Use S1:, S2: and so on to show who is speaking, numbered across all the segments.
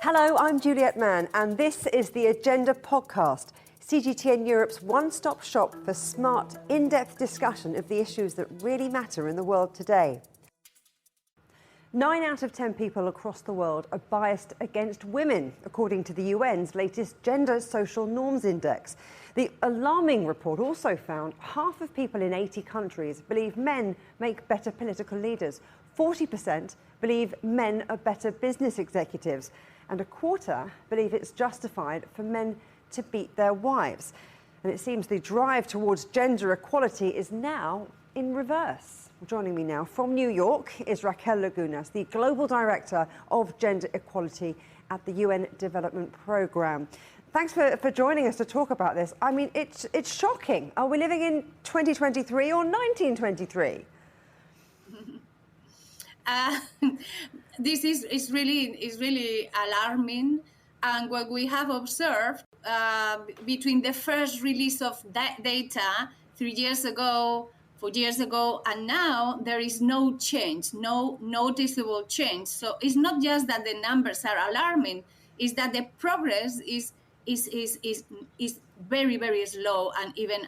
S1: Hello, I'm Juliet Mann, and this is the Agenda podcast, CGTN Europe's one-stop shop for smart, in-depth discussion of the issues that really matter in the world today. 9 out of 10 people across the world are biased against women, according to the UN's latest Gender Social Norms Index. The alarming report also found half of people in 80 countries believe men make better political leaders, 40% believe men are better business executives, and a quarter believe it's justified for men to beat their wives. And it seems the drive towards gender equality is now in reverse. Joining me now from New York is Raquel Lagunas, the Global Director of Gender Equality at the UN Development Programme. Thanks for joining us to talk about this. I mean, it's shocking. Are we living in 2023 or 1923?
S2: This is really alarming, and what we have observed between the first release of that data 3 years ago, 4 years ago, and now there is no change, no noticeable change. So it's not just that the numbers are alarming; it's that the progress is very, very slow and even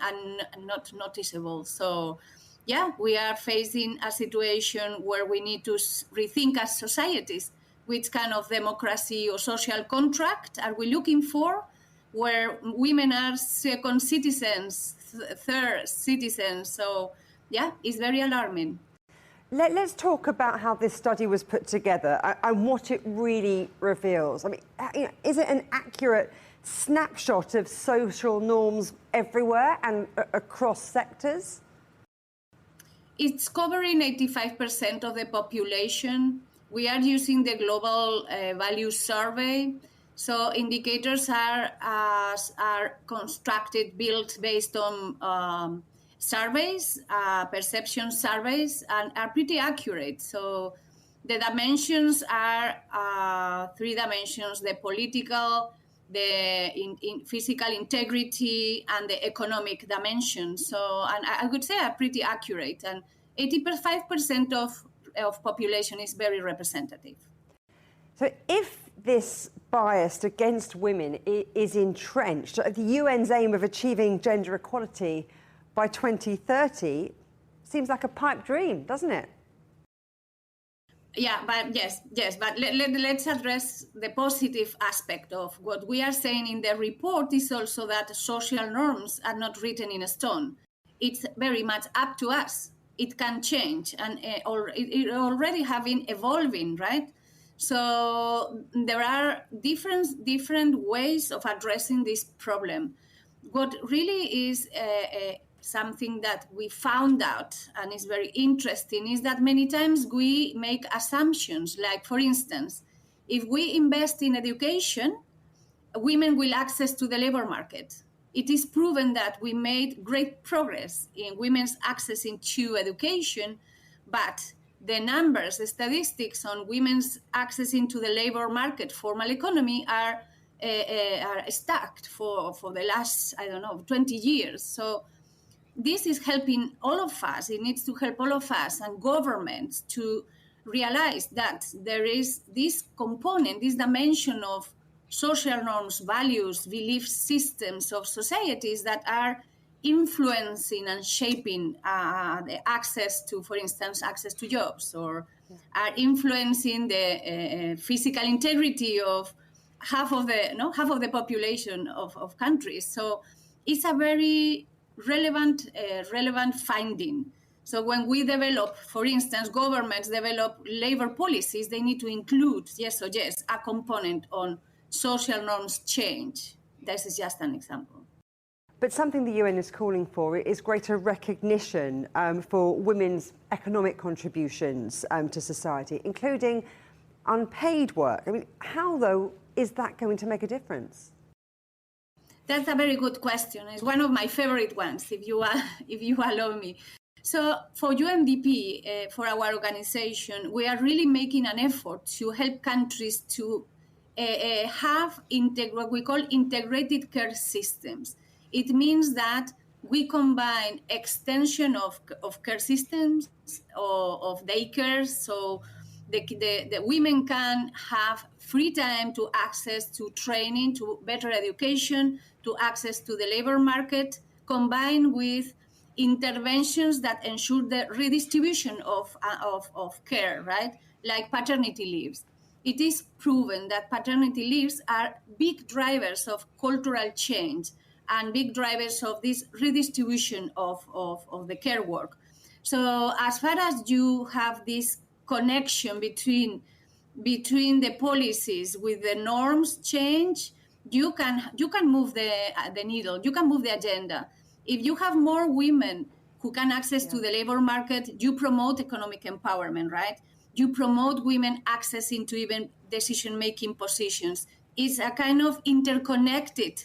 S2: not noticeable. So. Yeah, we are facing a situation where we need to rethink as societies which kind of democracy or social contract are we looking for, where women are second citizens, third citizens. So, yeah, it's very alarming.
S1: Let's talk about how this study was put together and what it really reveals. I mean, is it an accurate snapshot of social norms everywhere and across sectors?
S2: It's covering 85% of the population. We are using the Global Values Survey. So indicators are constructed, built based on surveys, perception surveys, and are pretty accurate. So the dimensions are 3 dimensions: the political, the physical integrity, and the economic dimension. So, and I would say are pretty accurate. And 85% of population is very representative.
S1: So if this bias against women is entrenched, the UN's aim of achieving gender equality by 2030 seems like a pipe dream, doesn't it?
S2: Yeah, but yes, but let's address the positive aspect of what we are saying in the report is also that social norms are not written in stone. It's very much up to us. It can change, and it already have been evolving, right? So there are different ways of addressing this problem. What really is something that we found out and is very interesting is that many times we make assumptions, like, for instance, if we invest in education, women will access to the labor market. It is proven that we made great progress in women's access into education, but the numbers, the statistics on women's access into the labor market, formal economy, are stacked for the last, 20 years. So this is helping all of us. It needs to help all of us and governments to realize that there is this component, this dimension of social norms, values, belief systems of societies that are influencing and shaping the access to, for instance, access to jobs, or are influencing the physical integrity of half of the population of countries. So it's a very relevant finding. So when we develop, for instance, governments develop labor policies, they need to include, yes, a component on social norms change. This is just an example.
S1: But something the UN is calling for is greater recognition for women's economic contributions to society, including unpaid work. I mean, how, though, is that going to make a difference?
S2: That's a very good question. It's one of my favorite ones, if you allow me. So for UNDP, for our organization, we are really making an effort to help countries to have what we call integrated care systems. It means that we combine extension of care systems, of daycare, so the women can have free time to access to training, to better education, to access to the labor market, combined with interventions that ensure the redistribution of care, right? Like paternity leaves. It is proven that paternity leaves are big drivers of cultural change and big drivers of this redistribution of the care work. So as far as you have this connection between the policies with the norms change, you can move the needle, you can move the agenda. If you have more women who can access to the labor market, you promote economic empowerment, right? You promote women accessing to even decision-making positions. It's a kind of interconnected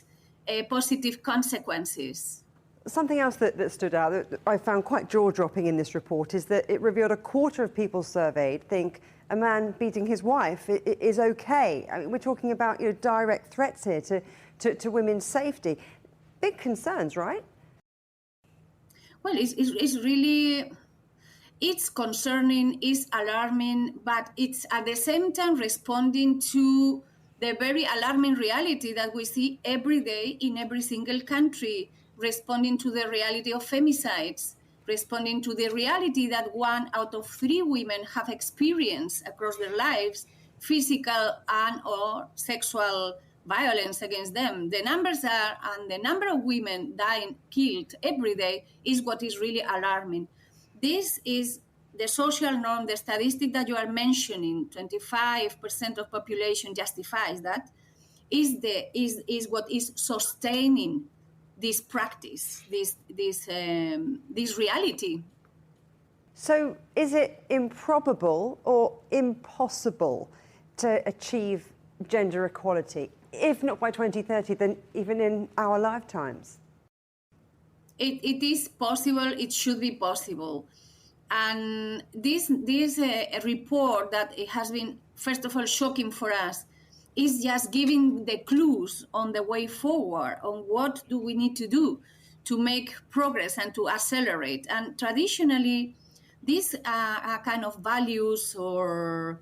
S2: positive consequences.
S1: Something else that stood out that I found quite jaw-dropping in this report is that it revealed a quarter of people surveyed think a man beating his wife is okay. I mean, we're talking about direct threats here to women's safety. Big concerns, right?
S2: Well, it's really, it's concerning, it's alarming, but it's at the same time responding to the very alarming reality that we see every day in every single country, responding to the reality of femicides, responding to the reality that 1 out of 3 women have experienced across their lives physical and or sexual violence against them. The numbers are, and the number of women dying, killed every day is what is really alarming. This is the social norm, the statistic that you are mentioning, 25% of population justifies that, is what is sustaining this practice, this reality.
S1: So is it improbable or impossible to achieve gender equality? If not by 2030, then even in our lifetimes?
S2: It is possible, it should be possible. And this report that it has been, first of all, shocking for us, is just giving the clues on the way forward, on what do we need to do to make progress and to accelerate. And traditionally, these kind of values or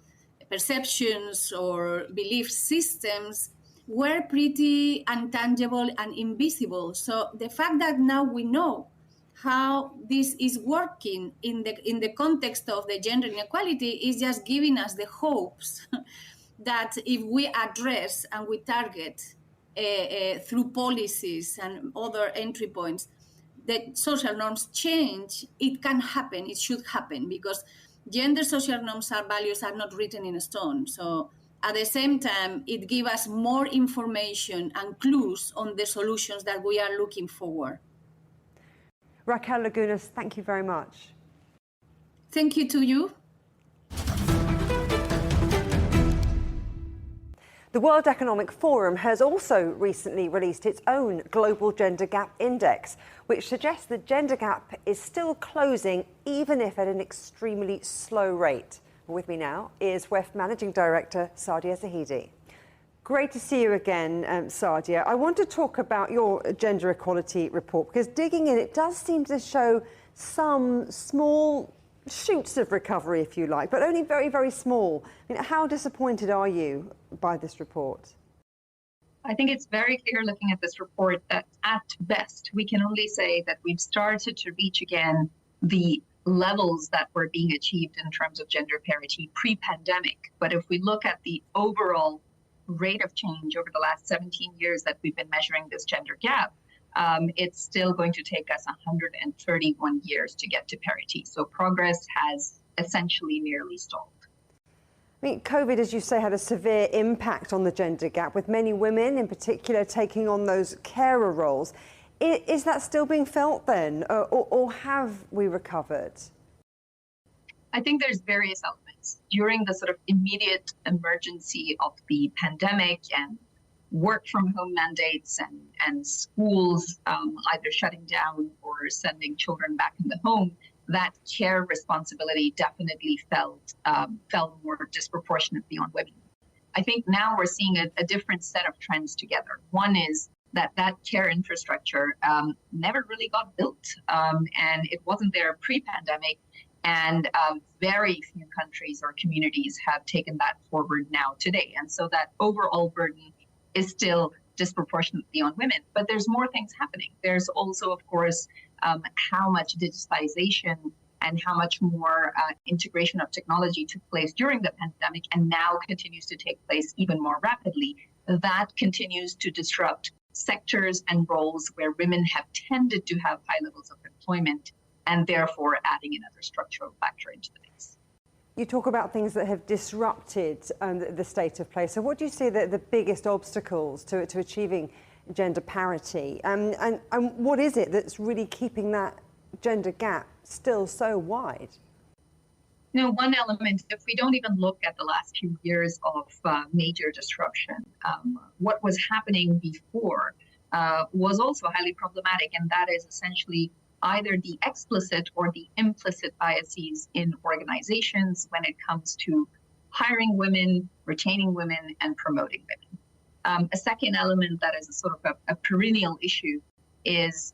S2: perceptions or belief systems were pretty intangible and invisible. So the fact that now we know how this is working in the context of the gender inequality is just giving us the hopes that if we address and we target through policies and other entry points, that social norms change, it can happen, it should happen, because gender social norms and values are not written in stone. So at the same time, it gives us more information and clues on the solutions that we are looking for.
S1: Raquel Lagunas, thank you very much.
S2: Thank you to you.
S1: The World Economic Forum has also recently released its own Global Gender Gap Index, which suggests the gender gap is still closing, even if at an extremely slow rate. With me now is WEF Managing Director Saadia Zahidi. Great to see you again, Saadia. I want to talk about your gender equality report, because digging in, it does seem to show some small shoots of recovery, if you like, but only very, very small. I mean, how disappointed are you by this report?
S3: I think it's very clear looking at this report that at best, we can only say that we've started to reach again the levels that were being achieved in terms of gender parity pre-pandemic. But if we look at the overall rate of change over the last 17 years that we've been measuring this gender gap, it's still going to take us 131 years to get to parity. So progress has essentially nearly stalled.
S1: I mean, COVID, as you say, had a severe impact on the gender gap, with many women in particular taking on those carer roles. Is that still being felt then, or have we recovered?
S3: I think there's various elements. During the sort of immediate emergency of the pandemic and work from home mandates and schools either shutting down or sending children back in the home, that care responsibility definitely fell more disproportionately on women. I think now we're seeing a different set of trends together. One is that care infrastructure never really got built, and it wasn't there pre-pandemic. And very few countries or communities have taken that forward now today. And so that overall burden is still disproportionately on women. But there's more things happening. There's also, of course, how much digitization and how much more integration of technology took place during the pandemic and now continues to take place even more rapidly. That continues to disrupt sectors and roles where women have tended to have high levels of employment, and therefore adding another structural factor into the mix.
S1: You talk about things that have disrupted the state of play. So what do you see the biggest obstacles to achieving gender parity? And what is it that's really keeping that gender gap still so wide?
S3: One element, if we don't even look at the last few years of major disruption, what was happening before was also highly problematic, and that is essentially either the explicit or the implicit biases in organizations when it comes to hiring women, retaining women, and promoting women. A second element that is a sort of a perennial issue is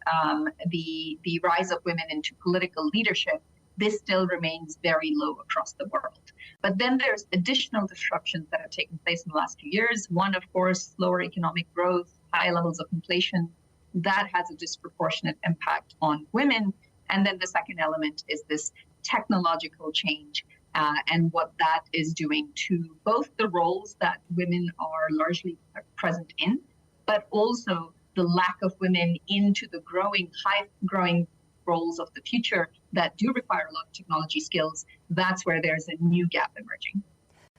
S3: the rise of women into political leadership. This still remains very low across the world. But then there's additional disruptions that have taken place in the last few years. One, of course, slower economic growth, high levels of inflation. That has a disproportionate impact on women. And then the second element is this technological change and what that is doing to both the roles that women are largely present in, but also the lack of women into the high-growing roles of the future that do require a lot of technology skills. That's where there's a new gap emerging.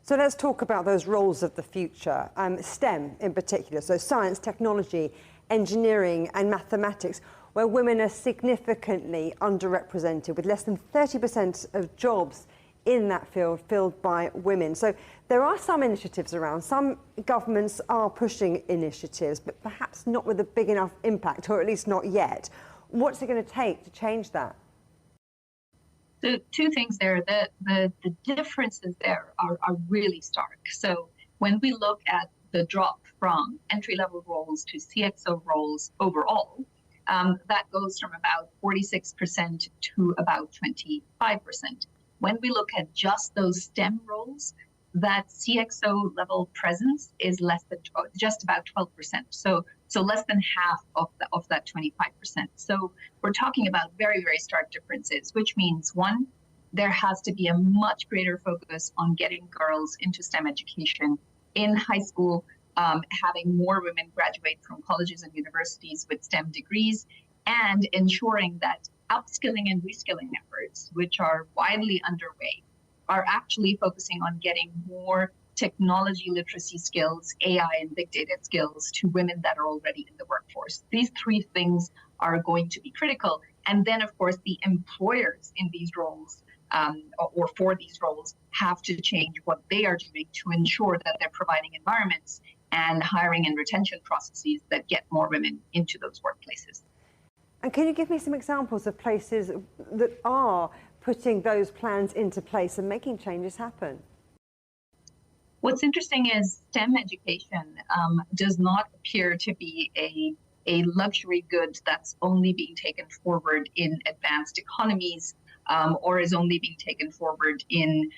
S1: So let's talk about those roles of the future, STEM in particular, so science, technology, engineering and mathematics, where women are significantly underrepresented, with less than 30% of jobs in that field filled by women. So there are some initiatives around. Some governments are pushing initiatives, but perhaps not with a big enough impact, or at least not yet. What's it going to take to change that?
S3: So two things there. The differences there are really stark. So when we look at the drop from entry-level roles to CXO roles overall, that goes from about 46% to about 25%. When we look at just those STEM roles, that CXO level presence is less than just about 12%. So less than half of that 25%. So we're talking about very, very stark differences, which means, one, there has to be a much greater focus on getting girls into STEM education in high school, having more women graduate from colleges and universities with STEM degrees, and ensuring that upskilling and reskilling efforts, which are widely underway, are actually focusing on getting more technology literacy skills, AI and big data skills to women that are already in the workforce. These three things are going to be critical. And then, of course, the employers in these roles or for these roles have to change what they are doing to ensure that they're providing environments and hiring and retention processes that get more women into those workplaces.
S1: And can you give me some examples of places that are putting those plans into place and making changes happen?
S3: What's interesting is STEM education does not appear to be a luxury good that's only being taken forward in advanced economies or is only being taken forward in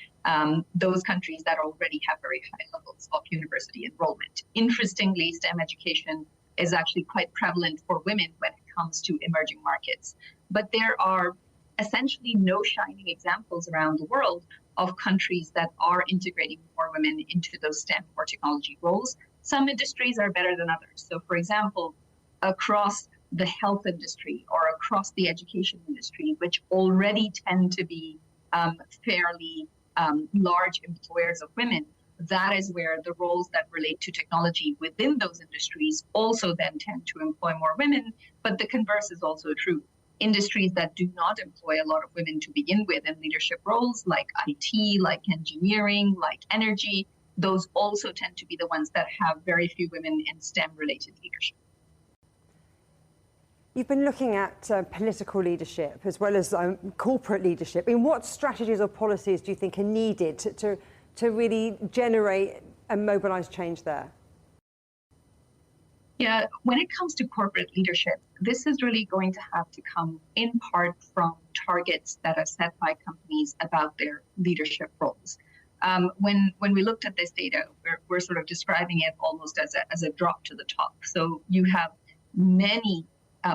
S3: those countries that already have very high levels of university enrollment. Interestingly, STEM education is actually quite prevalent for women when it comes to emerging markets. But there are essentially no shining examples around the world of countries that are integrating more women into those STEM or technology roles. Some industries are better than others. So, for example, across the health industry or across the education industry, which already tend to be fairly large employers of women, that is where the roles that relate to technology within those industries also then tend to employ more women. But the converse is also true. Industries that do not employ a lot of women to begin with in leadership roles, like IT, like engineering, like energy, those also tend to be the ones that have very few women in STEM-related leadership.
S1: You've been looking at political leadership as well as corporate leadership. I mean, what strategies or policies do you think are needed to really generate and mobilise change there?
S3: Yeah, when it comes to corporate leadership, this is really going to have to come in part from targets that are set by companies about their leadership roles. When we looked at this data, we're sort of describing it almost as a drop to the top. So you have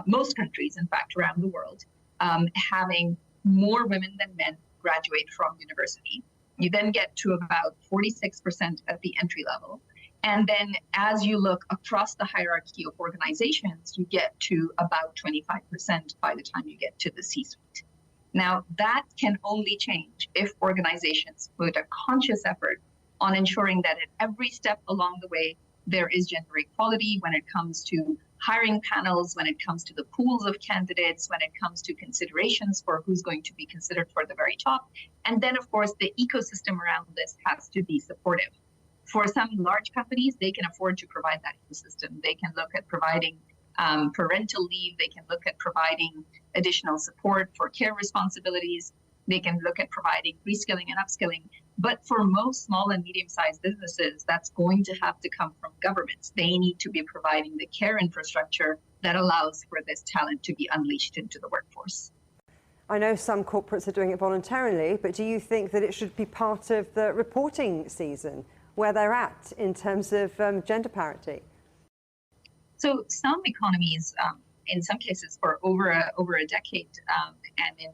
S3: most countries, in fact, around the world, having more women than men graduate from university. You then get to about 46% at the entry level. And then as you look across the hierarchy of organizations, you get to about 25% by the time you get to the C-suite. Now, that can only change if organizations put a conscious effort on ensuring that at every step along the way, there is gender equality when it comes to hiring panels, when it comes to the pools of candidates, when it comes to considerations for who's going to be considered for the very top. And then, of course, the ecosystem around this has to be supportive. For some large companies, they can afford to provide that ecosystem. They can look at providing parental leave. They can look at providing additional support for care responsibilities. They can look at providing reskilling and upskilling. But for most small and medium-sized businesses, that's going to have to come from governments. They need to be providing the care infrastructure that allows for this talent to be unleashed into the workforce.
S1: I know some corporates are doing it voluntarily, but do you think that it should be part of the reporting season, where they're at in terms of gender parity?
S3: So some economies, in some cases for over a decade, and in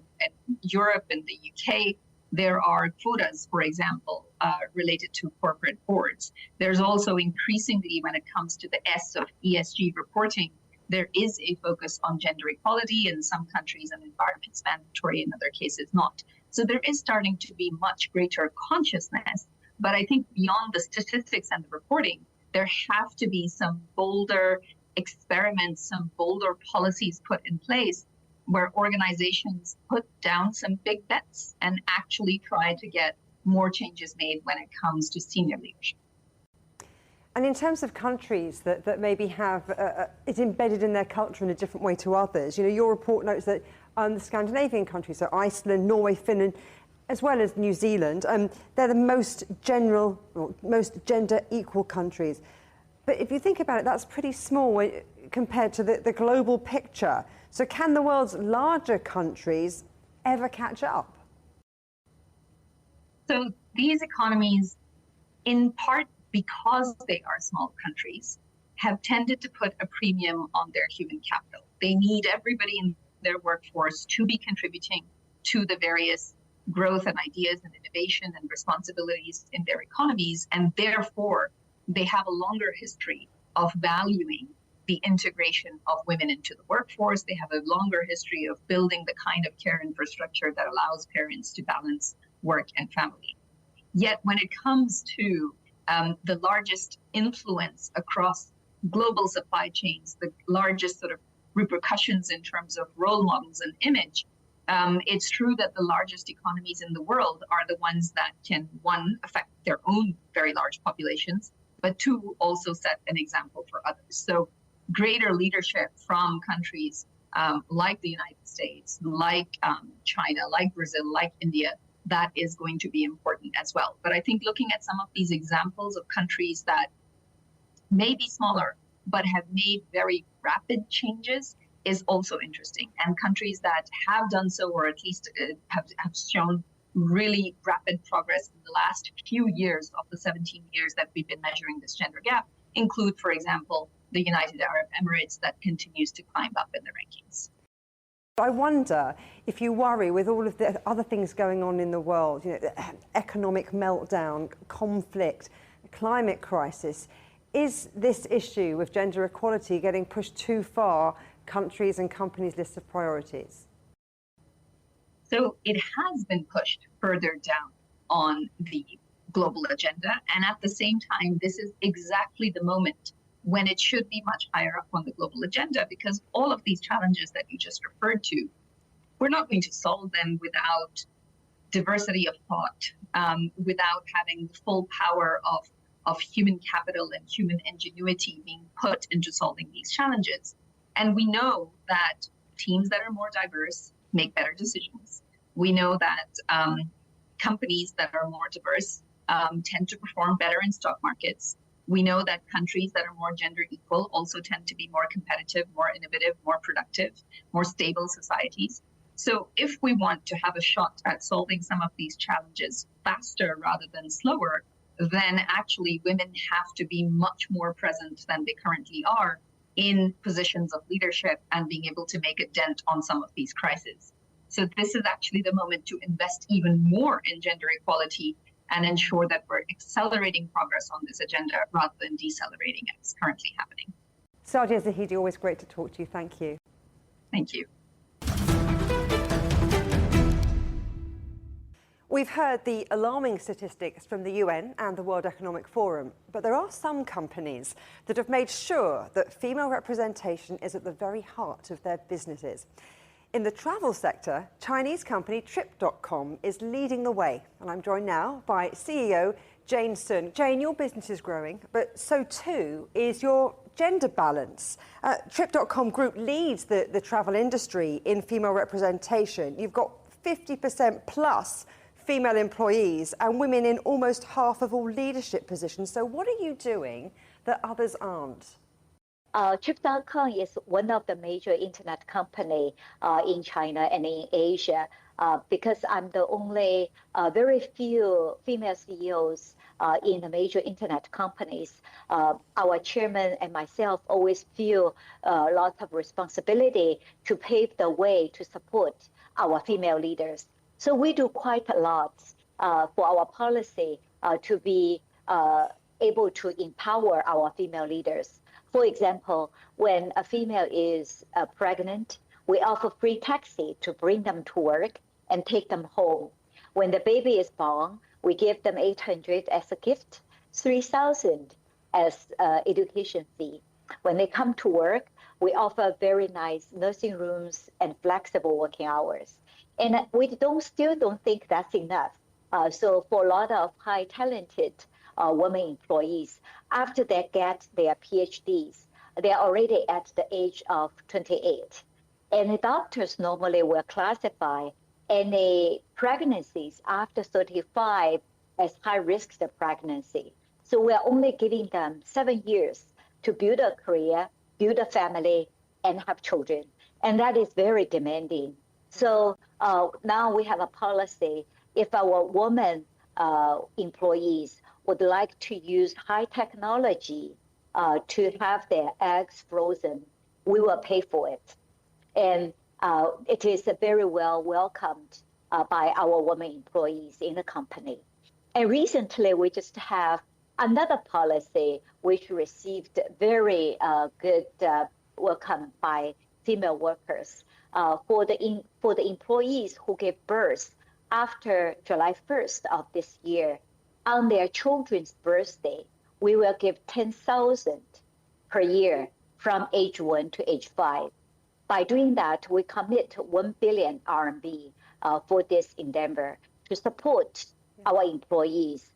S3: Europe and the UK, there are quotas, for example, related to corporate boards. There's also increasingly, when it comes to the S of ESG reporting, there is a focus on gender equality in some countries, and environment's mandatory in other cases not. So there is starting to be much greater consciousness. But I think beyond the statistics and the reporting, there have to be some bolder experiments, some bolder policies put in place where organizations put down some big bets and actually try to get more changes made when it comes to senior leadership.
S1: And in terms of countries that maybe have it embedded in their culture in a different way to others, you know, your report notes that the Scandinavian countries, so Iceland, Norway, Finland, as well as New Zealand, they're the most gender equal countries. But if you think about it, that's pretty small compared to the global picture. So can the world's larger countries ever catch up?
S3: So these economies, in part because they are small countries, have tended to put a premium on their human capital. They need everybody in their workforce to be contributing to the various growth and ideas and innovation and responsibilities in their economies, and therefore they have a longer history of valuing the integration of women into the workforce. They have a longer history of building the kind of care infrastructure that allows parents to balance work and family. Yet when it comes to the largest influence across global supply chains, the largest sort of repercussions in terms of role models and image, it's true that the largest economies in the world are the ones that can, one, affect their own very large populations, but two, also set an example for others. So greater leadership from countries like the United States, like China, like Brazil, like India, that is going to be important as well. But I think looking at some of these examples of countries that may be smaller, but have made very rapid changes is also interesting. And countries that have done so, or at least have shown really rapid progress in the last few years of the 17 years that we've been measuring this gender gap, include, for example, the United Arab Emirates that continues to climb up in the rankings.
S1: I wonder if you worry with all of the other things going on in the world, you know, economic meltdown, conflict, climate crisis, is this issue of gender equality getting pushed too far countries' and companies' list of priorities?
S3: So it has been pushed further down on the global agenda. And at the same time, this is exactly the moment when it should be much higher up on the global agenda, because all of these challenges that you just referred to, we're not going to solve them without diversity of thought, without having the full power of human capital and human ingenuity being put into solving these challenges. And we know that teams that are more diverse make better decisions. We know that companies that are more diverse tend to perform better in stock markets. We know that countries that are more gender equal also tend to be more competitive, more innovative, more productive, more stable societies. So if we want to have a shot at solving some of these challenges faster rather than slower, then actually women have to be much more present than they currently are in positions of leadership and being able to make a dent on some of these crises. So this is actually the moment to invest even more in gender equality and ensure that we're accelerating progress on this agenda rather than decelerating as currently happening.
S1: Saadia Zahidi, always great to talk to you. Thank you.
S3: Thank you.
S1: We've heard the alarming statistics from the UN and the World Economic Forum, but there are some companies that have made sure that female representation is at the very heart of their businesses. In the travel sector, Chinese company Trip.com is leading the way, and I'm joined now by CEO Jane Sun. Jane, your business is growing, but so too is your gender balance. Trip.com Group leads the travel industry in female representation. You've got 50% plus female employees and women in almost half of all leadership positions. So what are you doing that others aren't?
S4: Trip.com is one of the major internet company in China and in Asia because I'm the only very few female CEOs in the major internet companies. Our chairman and myself always feel lots of responsibility to pave the way to support our female leaders. So we do quite a lot for our policy to be able to empower our female leaders. For example, when a female is pregnant, we offer free taxi to bring them to work and take them home. When the baby is born, we give them 800 as a gift, 3,000 as education fee. When they come to work, we offer very nice nursing rooms and flexible working hours. And we still don't think that's enough. So for a lot of high talented women employees, after they get their PhDs, they're already at the age of 28. And the doctors normally will classify any pregnancies after 35 as high risk pregnancy. So we're only giving them 7 years to build a career, build a family, and have children. And that is very demanding. So now we have a policy. If our women employees would like to use high technology to have their eggs frozen, we will pay for it. And it is very well welcomed by our women employees in the company. And recently, we just have another policy which received very good welcome by female workers. For the employees who gave birth after July 1st of this year, on their children's birthday, we will give 10,000 per year from age 1 to age 5. By doing that, we commit 1 billion RMB for this endeavor to support our employees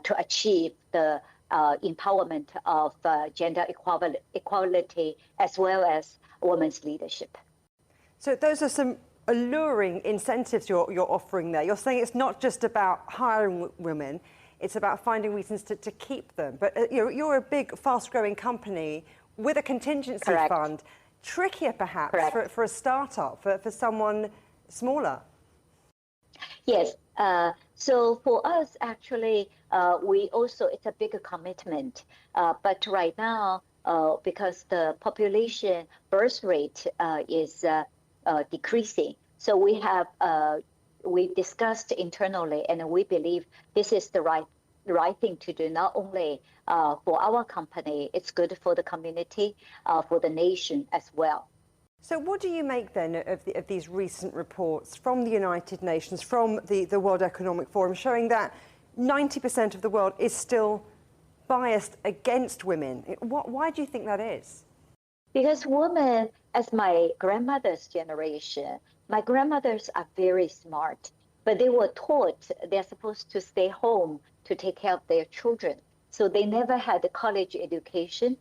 S4: to achieve the empowerment of gender equality as well as women's leadership.
S1: So those are some alluring incentives you're offering there. You're saying it's not just about hiring women, it's about finding reasons to keep them. But you're a big, fast-growing company with a contingency
S4: Correct.
S1: fund. Trickier, perhaps, for a startup, for someone smaller.
S4: Yes. So for us, actually, it's a bigger commitment. But right now, because the population birth rate is decreasing, so we discussed internally, and we believe this is the right thing to do, not only for our company, it's good for the community, for the nation as well.
S1: So what do you make then of these recent reports from the United Nations, from the World Economic Forum, showing that 90% of the world is still biased against women? Why do you think that is?
S4: Because women, as my grandmother's generation, my grandmothers are very smart, but they were taught they're supposed to stay home to take care of their children. So they never had a college education.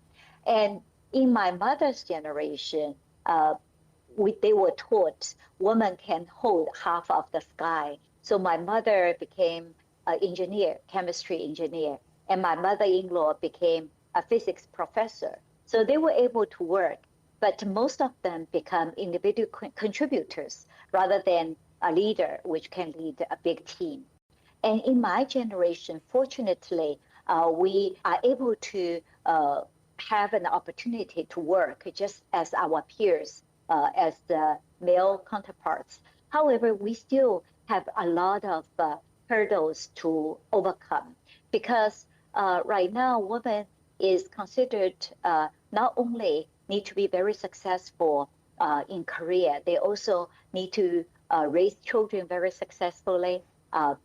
S4: And in my mother's generation, they were taught women can hold half of the sky. So my mother became an engineer, chemistry engineer. and my mother-in-law became a physics professor. So they were able to work, but most of them become individual contributors rather than a leader, which can lead a big team. And in my generation, fortunately, we are able to have an opportunity to work just as our peers, as the male counterparts. However, we still have a lot of hurdles to overcome because right now, women is considered not only need to be very successful in career, they also need to raise children very successfully,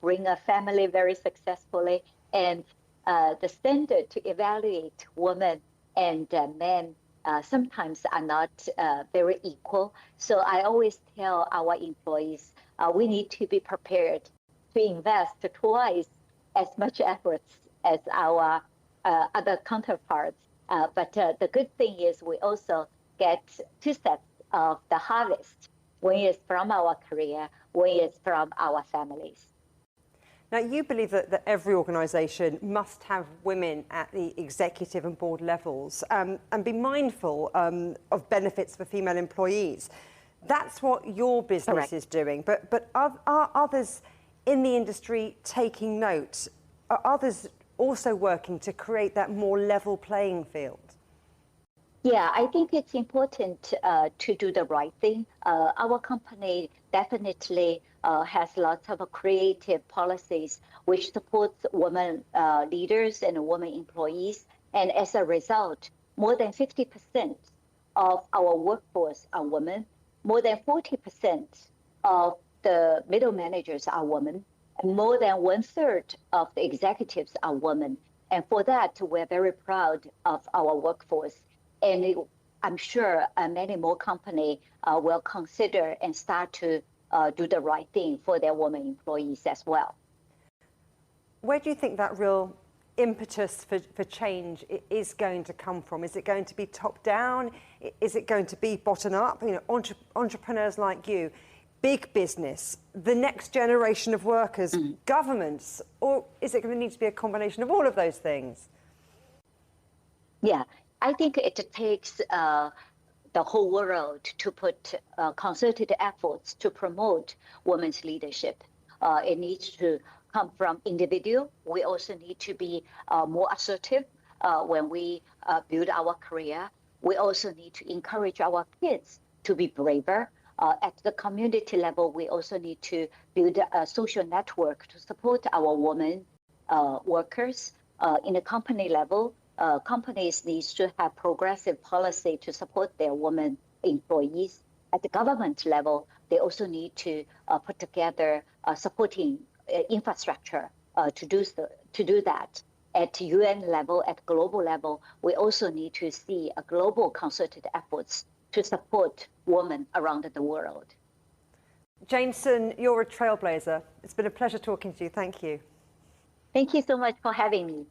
S4: bring a family very successfully, and the standard to evaluate women and men sometimes are not very equal. So I always tell our employees, we need to be prepared to invest twice as much efforts as our other counterparts. But the good thing is we also get two sets of the harvest. One is from our career, one is from our families.
S1: Now, you believe that every organisation must have women at the executive and board levels and be mindful of benefits for female employees. That's what your business
S4: Correct.
S1: is doing. But are others in the industry taking note? Are others also working to create that more level playing field?
S4: Yeah, I think it's important to do the right thing. Our company definitely has lots of creative policies which supports women leaders and women employees. And as a result, more than 50% of our workforce are women. More than 40% of the middle managers are women. And more than 1/3 of the executives are women. And for that, we're very proud of our workforce. And I'm sure many more companies will consider and start to do the right thing for their women employees as well.
S1: Where do you think that real impetus for change is going to come from? Is it going to be top down? Is it going to be bottom up? You know, entrepreneurs like you, big business, the next generation of workers, governments, or is it going to need to be a combination of all of those things?
S4: Yeah, I think it takes the whole world to put concerted efforts to promote women's leadership. It needs to come from individual. We also need to be more assertive when we build our career. We also need to encourage our kids to be braver. At the community level, we also need to build a social network to support our women workers. In the company level, companies need to have progressive policy to support their women employees. At the government level, they also need to put together supporting infrastructure to do that. At UN level, at global level, we also need to see a global concerted efforts to support women around the world.
S1: Jameson, you're a trailblazer. It's been a pleasure talking to you. Thank you.
S4: Thank you so much for having me.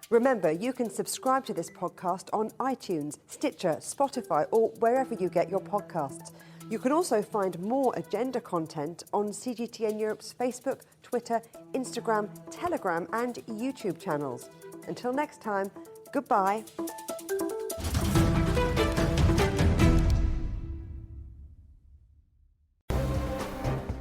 S1: Remember, you can subscribe to this podcast on iTunes, Stitcher, Spotify, or wherever you get your podcasts. You can also find more agenda content on CGTN Europe's Facebook, Twitter, Instagram, Telegram, and YouTube channels. Until next time, goodbye.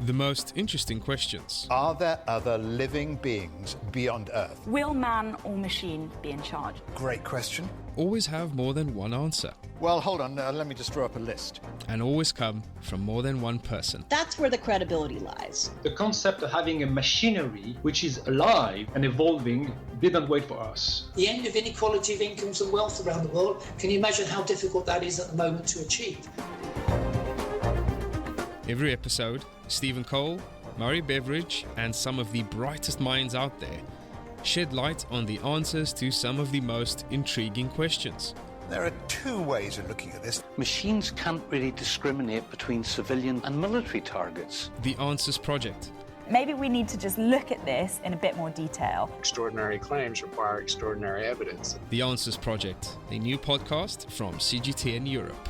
S5: The most interesting questions.
S6: Are there other living beings beyond Earth?
S7: Will man or machine be in charge?
S6: Great question.
S5: Always have more than one answer.
S6: Well, hold on, let me just draw up a list.
S5: And always come from more than one person.
S8: That's where the credibility lies.
S9: The concept of having a machinery which is alive and evolving didn't wait for us.
S10: The end of inequality of incomes and wealth around the world, can you imagine how difficult that is at the moment to achieve?
S5: Every episode, Stephen Cole, Murray Beveridge, and some of the brightest minds out there shed light on the answers to some of the most intriguing questions.
S6: There are two ways of looking at this.
S11: Machines can't really discriminate between civilian and military targets.
S5: The Answers Project.
S7: Maybe we need to just look at this in a bit more detail.
S12: Extraordinary claims require extraordinary evidence.
S5: The Answers Project, a new podcast from CGTN Europe.